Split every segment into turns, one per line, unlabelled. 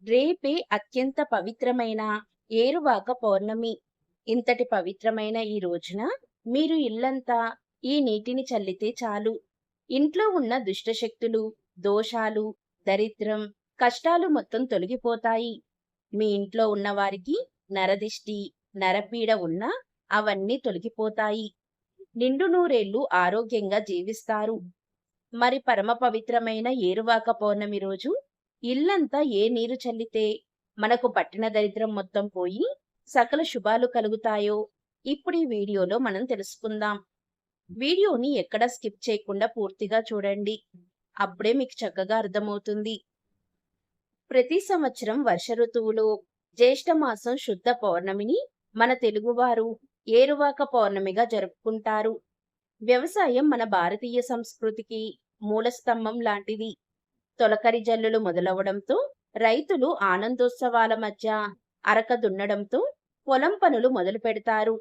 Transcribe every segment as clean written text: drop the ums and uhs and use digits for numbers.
రేపే అత్యంత పవిత్రమైన ఏరువాక పౌర్ణమి. ఇంతటి పవిత్రమైన ఈ రోజున మీరు ఇల్లంతా ఈ నీటిని చల్లితే చాలు. ఇంట్లో ఉన్న దుష్టశక్తులు, దోషాలు, దరిద్రం, కష్టాలు మొత్తం తొలగిపోతాయి. మీ ఇంట్లో ఉన్నవారికి నరదిష్టి, నరపీడ ఉన్నా అవన్నీ తొలగిపోతాయి. నిండు నూరేళ్లు ఆరోగ్యంగా జీవిస్తారు. మరి పరమ పవిత్రమైన ఏరువాక పౌర్ణమి రోజు ఇల్లంతా ఏ నీరు చల్లితే మనకు పట్టిన దరిద్రం మొత్తం పోయి సకల శుభాలు కలుగుతాయో ఇప్పుడు ఈ వీడియోలో మనం తెలుసుకుందాం. వీడియోని ఎక్కడ స్కిప్ చేయకుండా పూర్తిగా చూడండి. అప్పుడే మీకు చక్కగా అర్థమవుతుంది. ప్రతి సంవత్సరం వర్ష ఋతువులో జ్యేష్ఠ మాసం శుద్ధ పౌర్ణమిని మన తెలుగువారు ఏరువాక పౌర్ణమిగా జరుపుకుంటారు. వ్యవసాయం మన భారతీయ సంస్కృతికి మూలస్తంభం లాంటిది. తొలకరి జల్లులు మొదలవడంతో రైతులు ఆనందోత్సవాల మధ్య అరక దున్నడంతో పొలం పనులు మొదలు పెడతారు.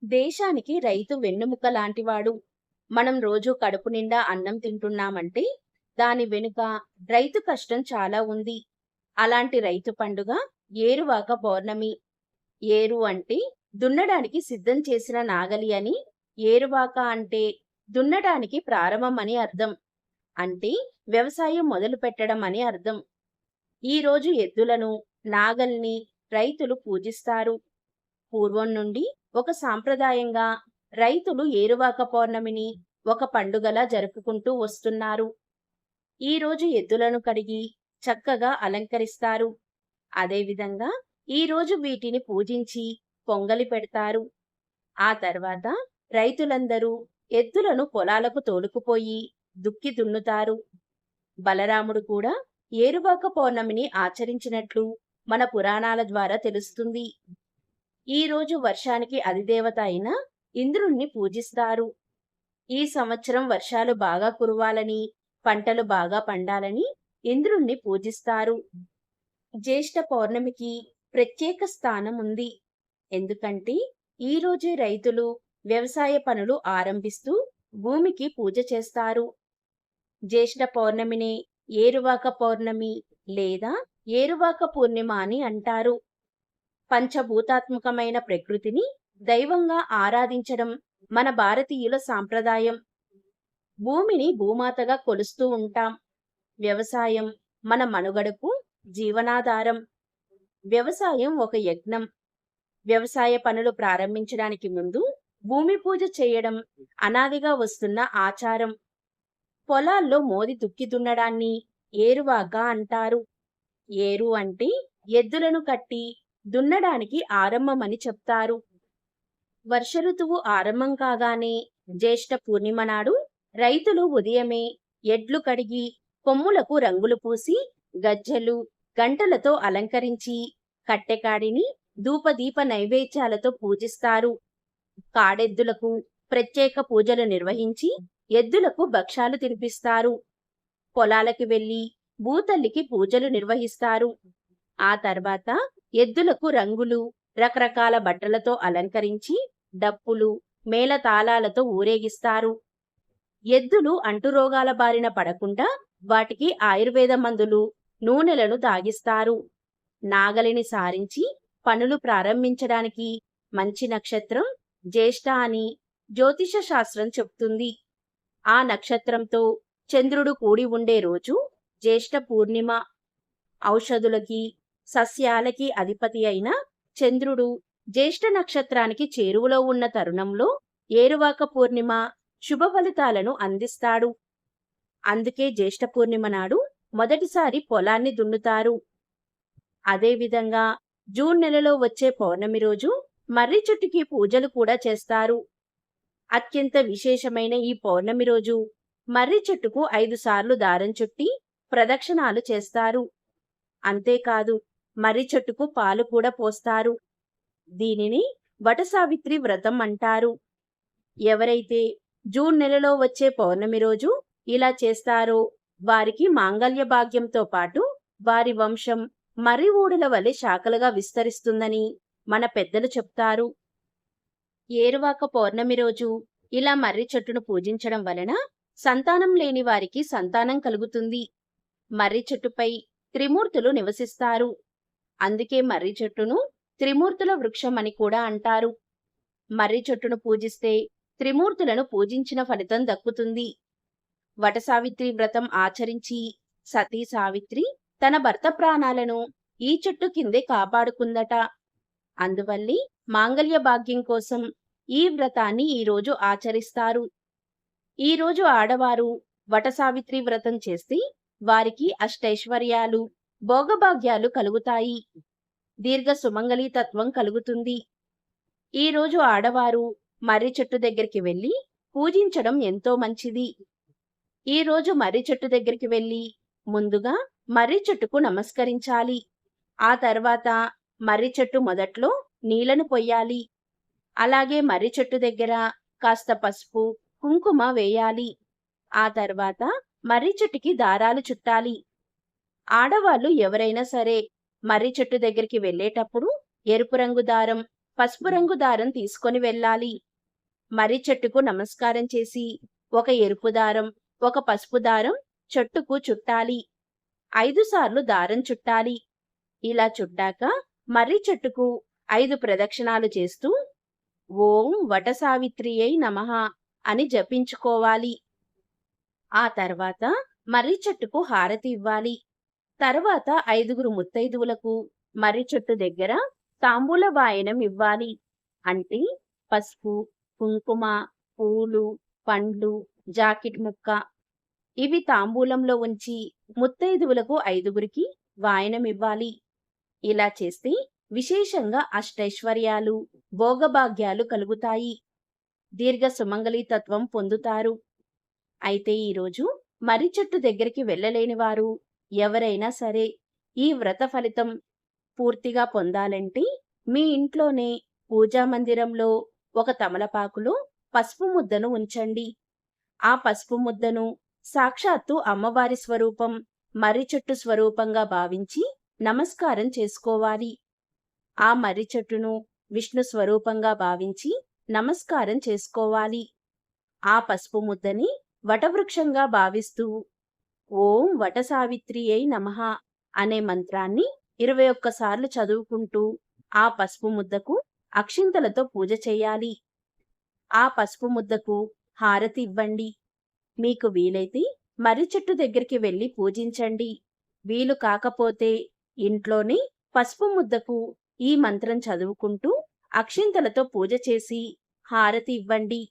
దేశానికి రైతు వెన్నెముక లాంటివాడు. మనం రోజు కడుపు నిండా అన్నం తింటున్నామంటే దాని వెనుక రైతు కష్టం చాలా ఉంది. అలాంటి రైతు పండుగ ఏరువాక పౌర్ణమి. ఏరు అంటే దున్నడానికి సిద్ధం చేసిన నాగలి అని, ఏరువాక అంటే దున్నడానికి ప్రారంభం అని అర్థం. అంటే వ్యవసాయం మొదలు పెట్టడం అని అర్థం. ఈ రోజు ఎద్దులను, నాగల్ని రైతులు పూజిస్తారు. పూర్వం నుండి ఒక సాంప్రదాయంగా రైతులు ఏరువాక పౌర్ణమిని ఒక పండుగలా జరుపుకుంటూ వస్తున్నారు. ఈ రోజు ఎద్దులను కడిగి చక్కగా అలంకరిస్తారు. అదేవిధంగా ఈ రోజు వీటిని పూజించి పొంగలి పెడతారు. ఆ తర్వాత రైతులందరూ ఎద్దులను పొలాలకు తోలుకుపోయి దుక్కి దున్నుతారు. బలరాముడు కూడా ఏరువాక పౌర్ణమిని ఆచరించినట్లు మన పురాణాల ద్వారా తెలుస్తుంది. ఈ రోజు వర్షానికి అధిదేవత అయిన ఇంద్రుణ్ణి పూజిస్తారు. ఈ సంవత్సరం వర్షాలు బాగా కురవాలని, పంటలు బాగా పండాలని ఇంద్రుణ్ణి పూజిస్తారు. జ్యేష్ఠ పౌర్ణమికి ప్రత్యేక స్థానం ఉంది. ఎందుకంటే ఈ రోజే రైతులు వ్యవసాయ పనులు ఆరంభిస్తూ భూమికి పూజ చేస్తారు. జ్యేష్ఠ పౌర్ణమిని ఏరువాక పౌర్ణమి లేదా ఏరువాక పూర్ణిమ అని అంటారు. పంచభూతాత్మకమైన ప్రకృతిని దైవంగా ఆరాధించడం మన భారతీయుల సాంప్రదాయం. భూమిని భూమాతగా కొలుస్తూ ఉంటాం. వ్యవసాయం మన మనుగడకు జీవనాధారం. వ్యవసాయం ఒక యజ్ఞం. వ్యవసాయ పనులు ప్రారంభించడానికి ముందు భూమి పూజ చేయడం అనాదిగా వస్తున్న ఆచారం. పొలాల్లో మోది దుక్కి దున్నడాన్ని ఏరువాక అంటారు. ఏరు అంటే ఎద్దులను కట్టి దున్నడానికి ఆరంభమని చెప్తారు. వర్ష ఋతువు ఆరంభం కాగానే జ్యేష్ఠ పూర్ణిమ నాడు రైతులు ఉదయమే ఎడ్లు కడిగి కొమ్ములకు రంగులు పూసి గజ్జెలు, గంటలతో అలంకరించి కట్టెకాడిని ధూపదీప నైవేద్యాలతో పూజిస్తారు. కాడెద్దులకు ప్రత్యేక పూజలు నిర్వహించి ఎద్దులకు భక్షాలు తినిపిస్తారు. పొలాలకి వెళ్లి భూతల్లికి పూజలు నిర్వహిస్తారు. ఆ తర్వాత ఎద్దులకు రంగులు, రకరకాల బట్టలతో అలంకరించి డప్పులు, మేళతాళాలతో ఊరేగిస్తారు. ఎద్దులు అంటురోగాల బారిన పడకుండా వాటికి ఆయుర్వేద మందులు, నూనెలను తాగిస్తారు. నాగలిని సారించి పనులు ప్రారంభించడానికి మంచి నక్షత్రం జ్యేష్ఠ అని జ్యోతిష శాస్త్రం చెప్తుంది. ఆ నక్షత్రంతో చంద్రుడు కూడి ఉండే రోజు జ్యేష్ఠ పూర్ణిమ. ఔషధులకి, సస్యాలకి అధిపతి అయిన చంద్రుడు జ్యేష్ఠ నక్షత్రానికి చేరువలో ఉన్న తరుణంలో ఏరువాక పూర్ణిమ శుభ ఫలితాలను అందిస్తాడు. అందుకే జ్యేష్ఠ పూర్ణిమ నాడు మొదటిసారి పొలాన్ని దున్నుతారు. అదేవిధంగా జూన్ నెలలో వచ్చే పౌర్ణమి రోజు మర్రి చెట్టుకి పూజలు కూడా చేస్తారు. అత్యంత విశేషమైన ఈ పౌర్ణమి రోజు మర్రి చెట్టుకు 5 సార్లు దారం చుట్టి ప్రదక్షిణాలు చేస్తారు. అంతేకాదు మర్రి చెట్టుకు పాలు కూడా పోస్తారు. దీనిని వటసావిత్రి వ్రతం అంటారు. ఎవరైతే జూన్ నెలలో వచ్చే పౌర్ణమి రోజు ఇలా చేస్తారో వారికి మాంగళ్య భాగ్యంతో పాటు వారి వంశం మర్రి ఊడల వలె శాఖలుగా విస్తరిస్తుందని మన పెద్దలు చెప్తారు. ఏరువాక పౌర్ణమి రోజు ఇలా మర్రి చెట్టును పూజించడం వలన సంతానం లేని వారికి సంతానం కలుగుతుంది. మర్రి చెట్టుపై త్రిమూర్తులు నివసిస్తారు. అందుకే మర్రి చెట్టును త్రిమూర్తుల వృక్షం అని కూడా అంటారు. మర్రి చెట్టును పూజిస్తే త్రిమూర్తులను పూజించిన ఫలితం దక్కుతుంది. వటసావిత్రి వ్రతం ఆచరించి సతీ సావిత్రి తన భర్త ప్రాణాలను ఈ చెట్టు కిందే కాపాడుకుందట. అందువల్లే మాంగళ్య భాగ్యం కోసం ఈ వ్రతాన్ని ఈరోజు ఆచరిస్తారు. ఈరోజు ఆడవారు వటసావిత్రి వ్రతం చేస్తే వారికి అష్టైశ్వర్యాలు, భోగభాగ్యాలు కలుగుతాయి. దీర్ఘ సుమంగళీ తత్వం కలుగుతుంది. ఈరోజు ఆడవారు మర్రి చెట్టు దగ్గరికి వెళ్లి పూజించడం ఎంతో మంచిది. ఈరోజు మర్రి చెట్టు దగ్గరికి వెళ్లి ముందుగా మర్రి చెట్టుకు నమస్కరించాలి. ఆ తర్వాత మర్రి చెట్టు మొదట్లో నీళ్లను పొయ్యాలి. అలాగే మర్రి చెట్టు దగ్గర కాస్త పసుపు, కుంకుమ వేయాలి. ఆ తర్వాత మర్రి చెట్టుకి దారాలు చుట్టాలి. ఆడవాళ్లు ఎవరైనా సరే మర్రి చెట్టు దగ్గరికి వెళ్ళేటప్పుడు ఎరుపు రంగు దారం, పసుపు రంగు దారం తీసుకొని వెళ్ళాలి. మర్రి చెట్టుకు నమస్కారం చేసి ఒక ఎరుపు దారం, ఒక పసుపు దారం చెట్టుకు చుట్టాలి. 5 సార్లు దారం చుట్టాలి. ఇలా చుట్టాక మర్రి చెట్టుకు 5 ప్రదక్షిణాలు చేస్తూ ఓం వటసావిత్రియై నమః అని జపించుకోవాలి. ఆ తర్వాత మర్రి చెట్టుకు హారతి ఇవ్వాలి. తర్వాత 5గురు ముత్తైదువులకు మర్రి చెట్టు దగ్గర తాంబూల వాయనం ఇవ్వాలి. అంటే పసుపు, కుంకుమ, పూలు, పండ్లు, జాకెట్ ముక్క ఇవి తాంబూలంలో ఉంచి ముత్తైదువులకు 5గురికి వాయనం ఇవ్వాలి. ఇలా చేస్తే విశేషంగా అష్టైశ్వర్యాలు, భోగభాగ్యాలు కలుగుతాయి. దీర్ఘ సుమంగళీ తత్వం పొందుతారు. అయితే ఈరోజు మర్రి చెట్టు దగ్గరికి వెళ్ళలేని వారు ఎవరైనా సరే ఈ వ్రత ఫలితం పూర్తిగా పొందాలంటే మీ ఇంట్లోనే పూజా మందిరంలో ఒక తమలపాకులో పసుపు ముద్దను ఉంచండి. ఆ పసుపు ముద్దను సాక్షాత్తు అమ్మవారి స్వరూపం మర్రి చెట్టు స్వరూపంగా భావించి నమస్కారం చేసుకోవాలి. ఆ మర్రి చెట్టును విష్ణు స్వరూపంగా భావించి నమస్కారం చేసుకోవాలి. ఆ పసుపు ముద్దని వటవృక్షంగా భావిస్తూ ఓం వటసావిత్రియై నమః అనే మంత్రాన్ని 21 సార్లు చదువుకుంటూ ఆ పసుపు ముద్దకు అక్షింతలతో పూజ చేయాలి. ఆ పసుపు ముద్దకు హారతి ఇవ్వండి. మీకు వీలైతే మర్రి చెట్టు దగ్గరికి వెళ్లి పూజించండి. వీలు కాకపోతే ఇంట్లోనే పసుపు ముద్దకు ఈ మంత్రం చదువుకుంటూ అక్షింతలతో పూజ చేసి హారతి ఇవ్వండి.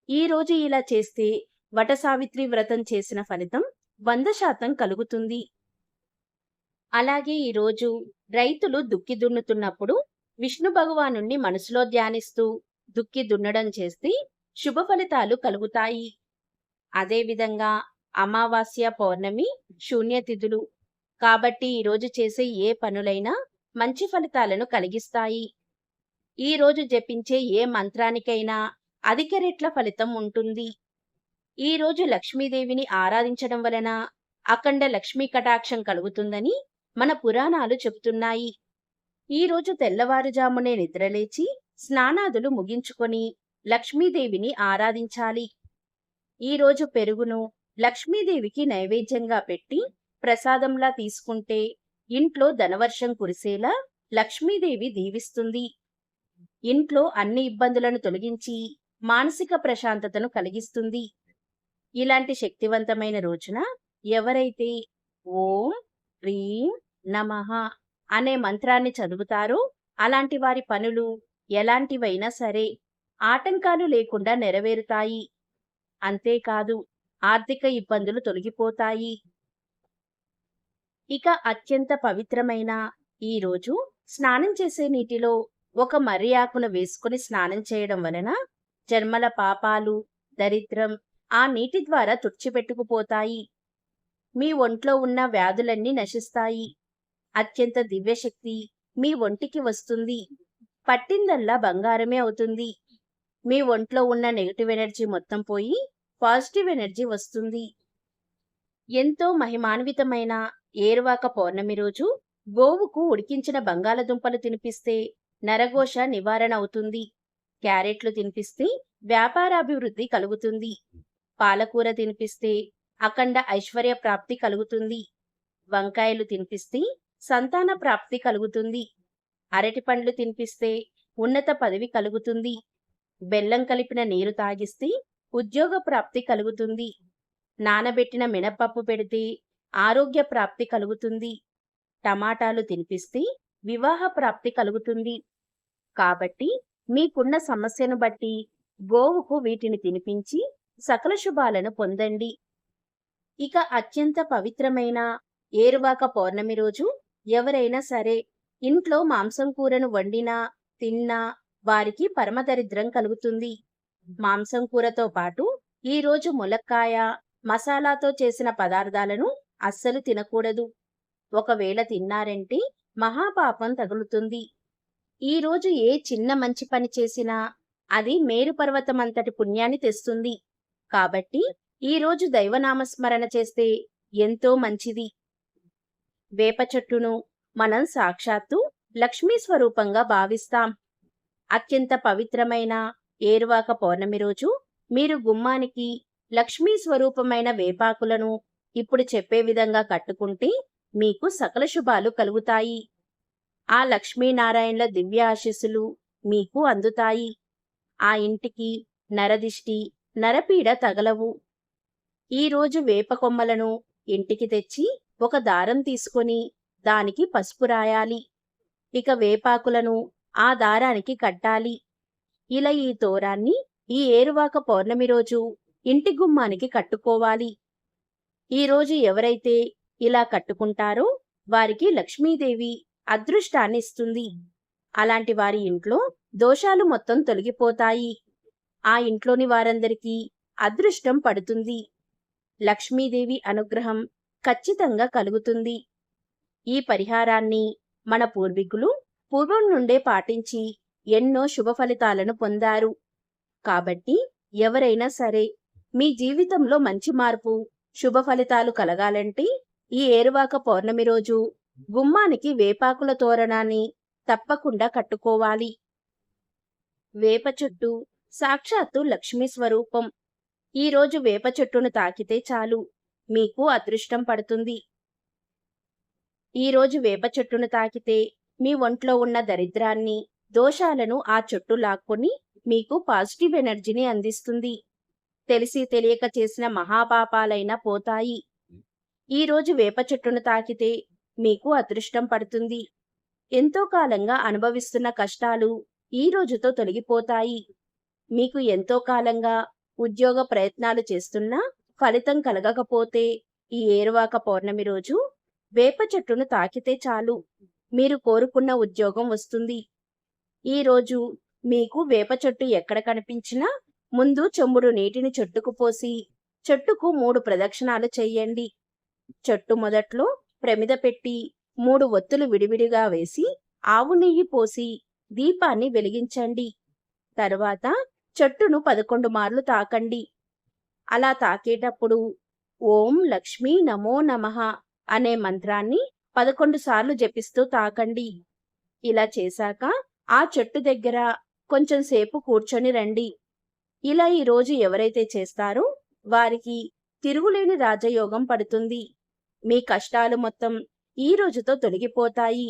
ఈరోజు ఇలా చేస్తే వటసావిత్రి వ్రతం చేసిన ఫలితం 100% కలుగుతుంది. అలాగే ఈరోజు రైతులు దుక్కి దున్నుతున్నప్పుడు విష్ణు భగవానుణ్ణి మనసులో ధ్యానిస్తూ దుక్కి దున్నడం చేస్తే శుభ ఫలితాలు కలుగుతాయి. అదేవిధంగా అమావాస్య, పౌర్ణమి శూన్యతిథులు కాబట్టి ఈరోజు చేసే ఏ పనులైనా మంచి ఫలితాలను కలిగిస్తాయి. ఈరోజు జపించే ఏ మంత్రానికైనా అధిక రెట్ల ఫలితం ఉంటుంది. ఈరోజు లక్ష్మీదేవిని ఆరాధించడం వలన అఖండ లక్ష్మీ కటాక్షం కలుగుతుందని మన పురాణాలు చెబుతున్నాయి. ఈరోజు తెల్లవారుజామునే నిద్రలేచి స్నానాదులు ముగించుకొని లక్ష్మీదేవిని ఆరాధించాలి. ఈరోజు పెరుగును లక్ష్మీదేవికి నైవేద్యంగా పెట్టి ప్రసాదంలా తీసుకుంటే ఇంట్లో ధనవర్షం కురిసేలా లక్ష్మీదేవి దీవిస్తుంది. ఇంట్లో అన్ని ఇబ్బందులను తొలగించి మానసిక ప్రశాంతతను కలిగిస్తుంది. ఇలాంటి శక్తివంతమైన రోజున ఎవరైతే ఓం హ్రీం నమః అనే మంత్రాన్ని చదువుతారో అలాంటి వారి పనులు ఎలాంటివైనా సరే ఆటంకాలు లేకుండా నెరవేరుతాయి. అంతేకాదు ఆర్థిక ఇబ్బందులు తొలగిపోతాయి. ఇక అత్యంత పవిత్రమైన ఈ రోజు స్నానం చేసే నీటిలో ఒక మర్రి ఆకును వేసుకుని స్నానం చేయడం వలన జన్మల పాపాలు, దరిద్రం ఆ నీటి ద్వారా తుడిచిపెట్టుకుపోతాయి. మీ ఒంట్లో ఉన్న వ్యాధులన్నీ నశిస్తాయి. అత్యంత దివ్యశక్తి మీ ఒంటికి వస్తుంది. పట్టిందల్లా బంగారమే అవుతుంది. మీ ఒంట్లో ఉన్న నెగటివ్ ఎనర్జీ మొత్తం పోయి పాజిటివ్ ఎనర్జీ వస్తుంది. ఎంతో మహిమాన్వితమైన ఏరువాక పౌర్ణమి రోజు గోవుకు ఉడికించిన బంగాళదుంపలు తినిపిస్తే నరఘోష నివారణ అవుతుంది. క్యారెట్లు తినిపిస్తే వ్యాపారాభివృద్ధి కలుగుతుంది. పాలకూర తినిపిస్తే అఖండ ఐశ్వర్య ప్రాప్తి కలుగుతుంది. వంకాయలు తినిపిస్తే సంతాన ప్రాప్తి కలుగుతుంది. అరటి పండ్లు తినిపిస్తే ఉన్నత పదవి కలుగుతుంది. బెల్లం కలిపిన నీరు తాగిస్తే ఉద్యోగ ప్రాప్తి కలుగుతుంది. నానబెట్టిన మినపప్పు పెడితే ఆరోగ్య ప్రాప్తి కలుగుతుంది. టమాటాలు తినిపిస్తే వివాహ ప్రాప్తి కలుగుతుంది. కాబట్టి మీకున్న సమస్యను బట్టి గోవుకు వీటిని తినిపించి సకల శుభాలను పొందండి. ఇక అత్యంత పవిత్రమైన ఏరువాక పౌర్ణమి రోజు ఎవరైనా సరే ఇంట్లో మాంసం కూరను వండినా తిన్నా వారికి పరమదరిద్రం కలుగుతుంది. మాంసం కూరతో పాటు ఈ రోజు ములక్కాయ, మసాలాతో చేసిన పదార్థాలను అస్సలు తినకూడదు. ఒకవేళ తిన్నారంటే మహాపాపం తగులుతుంది. ఈ రోజు ఏ చిన్న మంచి పని చేసినా అది మేరు పర్వతమంతటి పుణ్యాన్ని తెస్తుంది. కాబట్టి ఈ రోజు దైవనామస్మరణ చేస్తే ఎంతో మంచిది. వేప చెట్టును మనం సాక్షాత్తు లక్ష్మీ స్వరూపంగా భావిస్తాం. అత్యంత పవిత్రమైన ఏరువాక పౌర్ణమి రోజు మీరు గుమ్మానికి లక్ష్మీ స్వరూపమైన వేపాకులను ఇప్పుడు చెప్పే విధంగా కట్టుకుంటే మీకు సకల శుభాలు కలుగుతాయి. ఆ లక్ష్మీనారాయణల దివ్య ఆశీస్సులు మీకు అందుతాయి. ఆ ఇంటికి నరదిష్టి, నరపీడ తగలవు. ఈరోజు వేప కొమ్మలను ఇంటికి తెచ్చి ఒక దారం తీసుకొని దానికి పసుపు రాయాలి. ఇక వేపాకులను ఆ దారానికి కట్టాలి. ఇలా ఈ తోరాన్ని ఈ ఏరువాక పౌర్ణమి రోజు ఇంటి గుమ్మానికి కట్టుకోవాలి. ఈరోజు ఎవరైతే ఇలా కట్టుకుంటారో వారికి లక్ష్మీదేవి అదృష్టాన్ని ఇస్తుంది. అలాంటి వారి ఇంట్లో దోషాలు మొత్తం తొలగిపోతాయి. ఆ ఇంట్లోని వారందరికీ అదృష్టం పడుతుంది. లక్ష్మీదేవి అనుగ్రహం ఖచ్చితంగా కలుగుతుంది. ఈ పరిహారాన్ని మన పూర్వీకులు పూర్వం నుండే పాటించి ఎన్నో శుభ ఫలితాలను పొందారు. కాబట్టి ఎవరైనా సరే మీ జీవితంలో మంచి మార్పు, శుభ ఫలితాలు కలగాలంటే ఈ ఏరువాక పౌర్ణమి రోజు గుమ్మానికి వేపాకుల తోరణాన్ని తప్పకుండా కట్టుకోవాలి. వేప చెట్టు సాక్షాత్తు లక్ష్మీ స్వరూపం. ఈరోజు వేప చెట్టును తాకితే చాలు మీకు అదృష్టం పడుతుంది. ఈరోజు వేప చెట్టును తాకితే మీ ఒంట్లో ఉన్న దరిద్రాన్ని, దోషాలను ఆ చెట్టు లాక్కొని మీకు పాజిటివ్ ఎనర్జీని అందిస్తుంది. తెలిసి తెలియక చేసిన మహాపాపాలైనా పోతాయి. ఈరోజు వేప చెట్టును తాకితే మీకు అదృష్టం పడుతుంది. ఎంతో కాలంగా అనుభవిస్తున్న కష్టాలు ఈ రోజుతో తొలగిపోతాయి. మీకు ఎంతో కాలంగా ఉద్యోగ ప్రయత్నాలు చేస్తున్నా ఫలితం కలగకపోతే ఈ ఏరువాక పౌర్ణమి రోజు వేప చెట్టును తాకితే చాలు మీరు కోరుకున్న ఉద్యోగం వస్తుంది. ఈరోజు మీకు వేప చెట్టు ఎక్కడ కనిపించినా ముందు చెంబుడు నీటిని చెట్టుకు పోసి చెట్టుకు 3 ప్రదక్షిణాలు చెయ్యండి. చెట్టు మొదట్లో ప్రమిద పెట్టి 3 ఒత్తులు విడివిడిగా వేసి ఆవు నెయ్యి పోసి దీపాన్ని వెలిగించండి. తరువాత చెట్టును 11 మార్లు తాకండి. అలా తాకేటప్పుడు ఓం లక్ష్మీ నమో నమః అనే మంత్రాన్ని 11 సార్లు జపిస్తూ తాకండి. ఇలా చేశాక ఆ చెట్టు దగ్గర కొంచెం సేపు కూర్చొని రండి. ఇలా ఈరోజు ఎవరైతే చేస్తారో వారికి తిరుగులేని రాజయోగం పడుతుంది. మీ కష్టాలు మొత్తం ఈ రోజుతో తొలగిపోతాయి.